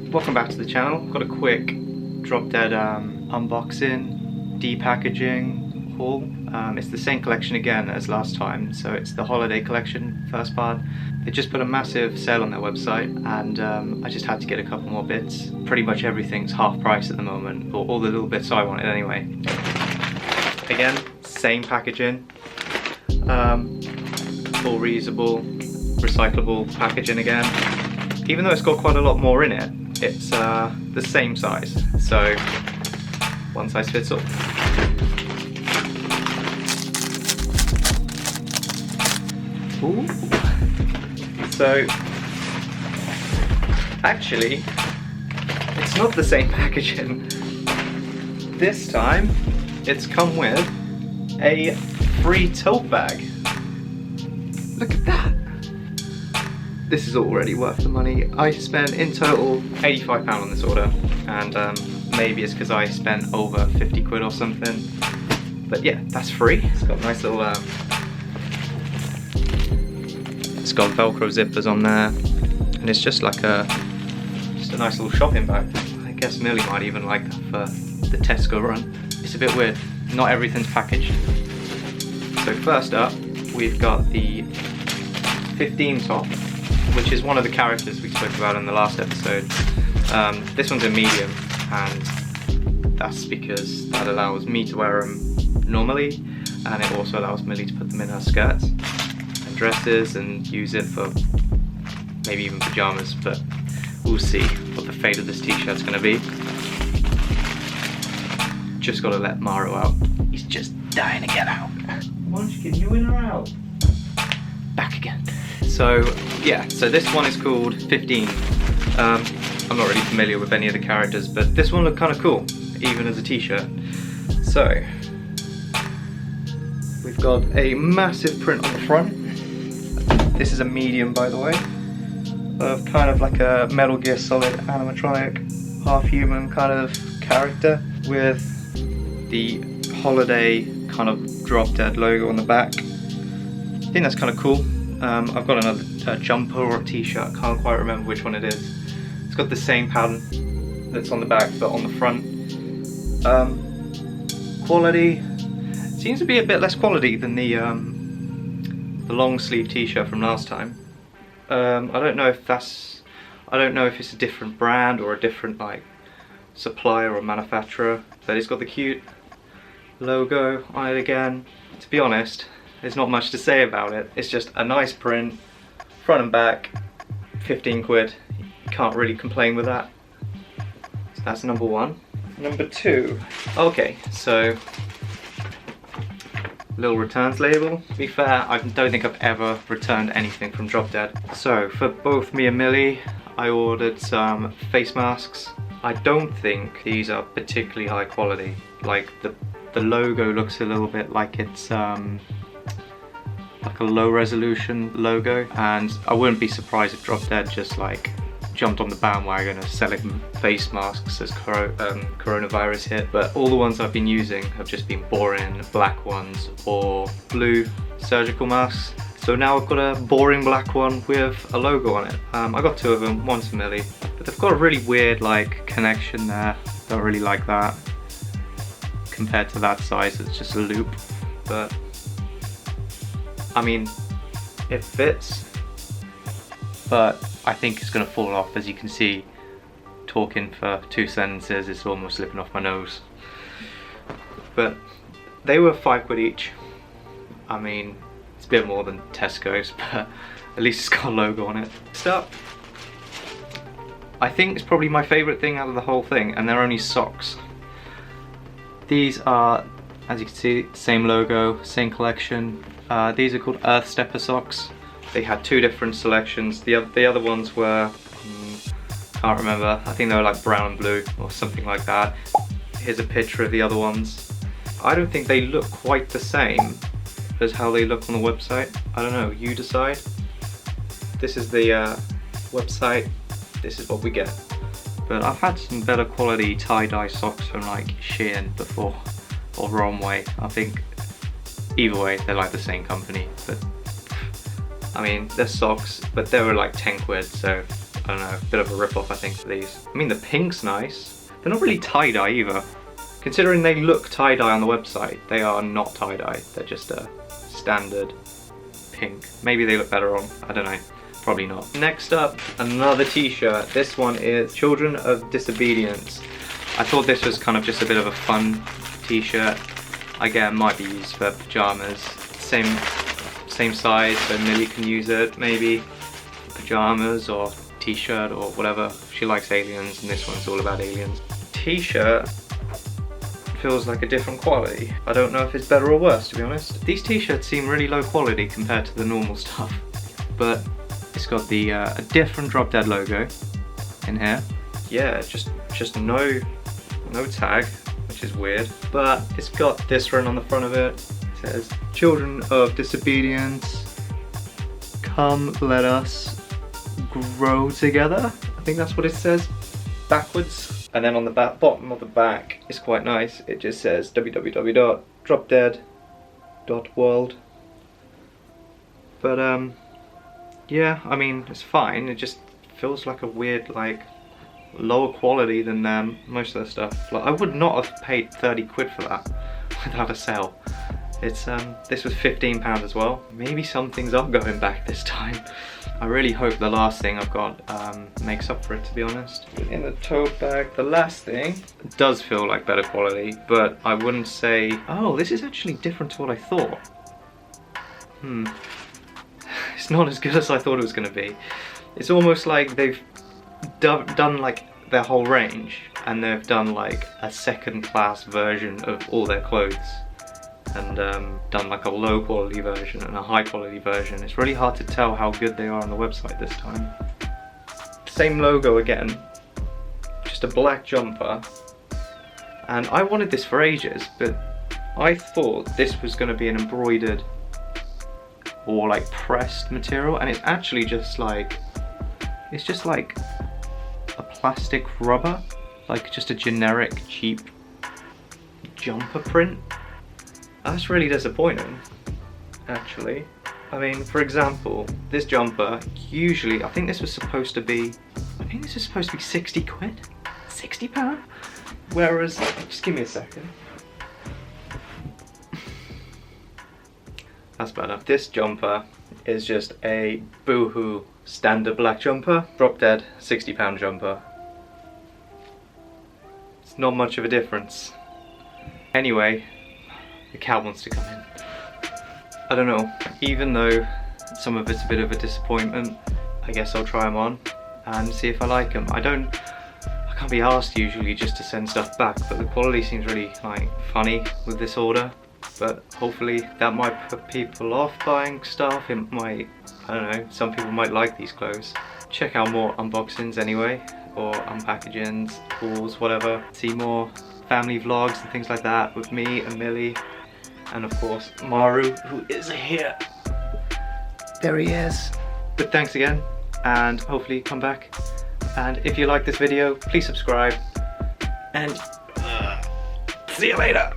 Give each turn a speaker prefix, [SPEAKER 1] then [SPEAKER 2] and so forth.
[SPEAKER 1] Welcome back to the channel. Got a quick Drop Dead unboxing, depackaging haul. It's the same collection again as last time, so it's the holiday collection, first part. They just put a massive sale on their website, and I just had to get a couple more bits. Pretty much everything's half price at the moment, or all the little bits I wanted anyway. Again, same packaging, full reusable, recyclable packaging again. Even though it's got quite a lot more in it, it's the same size, so one size fits all. Ooh. So actually, it's not the same packaging. This time, it's come with a free tote bag. Look at that. This is already worth the money. I spent in total £85 on this order, and maybe it's because I spent over 50 quid or something. But yeah, that's free. It's got nice little, it's got Velcro zippers on there, and it's just like a nice little shopping bag. I guess Millie might even like that for the Tesco run. It's a bit weird. Not everything's packaged. So first up, we've got the 15 top, which is one of the characters we spoke about in the last episode. This one's a medium, and that's because that allows me to wear them normally, and it also allows Millie to put them in her skirts and dresses and use it for maybe even pajamas, but we'll see what the fate of this t-shirt's gonna be. Just gotta let Maru out. He's just dying to get out. Munchkin, you in or out? Back again. So yeah, so this one is called 15. I'm not really familiar with any of the characters, but this one looked kind of cool, even as a t-shirt. So we've got a massive print on the front. This is a medium, by the way, of kind of like a Metal Gear Solid animatronic, half human kind of character with the holiday kind of Drop Dead logo on the back. I think that's kind of cool. I've got another jumper or a t-shirt, I can't quite remember which one it is. It's got the same pattern that's on the back but on the front. Quality seems to be a bit less quality than the long sleeve t-shirt from last time. I don't know if it's a different brand or a different like supplier or manufacturer, but it's got the cute logo on it again. To be honest, there's not much to say about it. It's just a nice print, front and back, 15 quid. Can't really complain with that. So that's number one. Number two. Okay, so little returns label. To be fair, I don't think I've ever returned anything from Drop Dead. So for both me and Millie, I ordered some face masks. I don't think these are particularly high quality. Like the logo looks a little bit like it's like a low resolution logo, and I wouldn't be surprised if Drop Dead just like jumped on the bandwagon of selling face masks as coronavirus hit, but all the ones I've been using have just been boring black ones or blue surgical masks. So now I've got a boring black one with a logo on it. I got two of them, one's for Millie, but they've got a really weird like connection there. Don't really like that. Compared to that size, it's just a loop, but I mean, it fits, but I think it's going to fall off. As you can see, talking for 2 sentences, it's almost slipping off my nose. But they were 5 quid each. I mean, it's a bit more than Tesco's, but at least it's got a logo on it. Next up, I think it's probably my favourite thing out of the whole thing, and they're only socks. These are, as you can see, same logo, same collection. These are called Earth Stepper socks. They had 2 different selections. The other ones were, can't remember, I think they were like brown and blue or something like that. Here's a picture of the other ones. I don't think they look quite the same as how they look on the website. I don't know, you decide. This is the website, this is what we get. But I've had some better quality tie-dye socks from like Shein before, or Romway. I think either way, they're like the same company. But I mean, they're socks, but they were like 10 quid, so I don't know, a bit of a rip-off I think for these. I mean the pink's nice. They're not really tie-dye either. Considering they look tie-dye on the website, they are not tie-dye. They're just a standard pink. Maybe they look better on, I don't know. Probably not. Next up, another t-shirt. This one is Children of Disobedience. I thought this was kind of just a bit of a fun t-shirt. Again, might be used for pajamas. Same size, so Millie can use it maybe for pajamas or t-shirt or whatever. She likes aliens and this one's all about aliens. T-shirt feels like a different quality. I don't know if it's better or worse, to be honest. These t-shirts seem really low quality compared to the normal stuff, but it's got the a different Drop Dead logo in here. Yeah, just no tag, which is weird, but it's got this written on the front of it. It says, Children of Disobedience, come let us grow together. I think that's what it says, backwards. And then on the bottom of the back, it's quite nice. It just says www.dropdead.world. But yeah, I mean, it's fine. It just feels like a weird, like, lower quality than most of the stuff. Like, I would not have paid 30 quid for that without a sale. It's this was £15 as well. Maybe some things are going back this time. I really hope the last thing I've got makes up for it, to be honest. In the tote bag, the last thing does feel like better quality, but I wouldn't say, oh, this is actually different to what I thought. It's not as good as I thought it was gonna be. It's almost like they've done like their whole range, and they've done like a second-class version of all their clothes, and done like a low quality version and a high quality version. It's really hard to tell how good they are on the website this time. Same logo again, just a black jumper, and I wanted this for ages, but I thought this was going to be an embroidered or like pressed material, and it's actually just like, it's just like a plastic rubber, like just a generic cheap jumper print. That's really disappointing, actually. I mean, for example, this jumper, usually, I think this was supposed to be, 60 quid? £60? Whereas, just give me a second. That's better. This jumper is just a boohoo standard black jumper. Drop Dead, £60 jumper. It's not much of a difference. Anyway, the cat wants to come in. I don't know, even though some of it's a bit of a disappointment, I guess I'll try them on and see if I like them. I can't be asked usually just to send stuff back, but the quality seems really like funny with this order. But hopefully that might put people off buying stuff. It might, I don't know, some people might like these clothes. Check out more unboxings anyway, or unpackagings, hauls, whatever. See more family vlogs and things like that with me and Millie. And of course, Maru, who is here. There he is. But thanks again, and hopefully come back. And if you like this video, please subscribe. And see you later.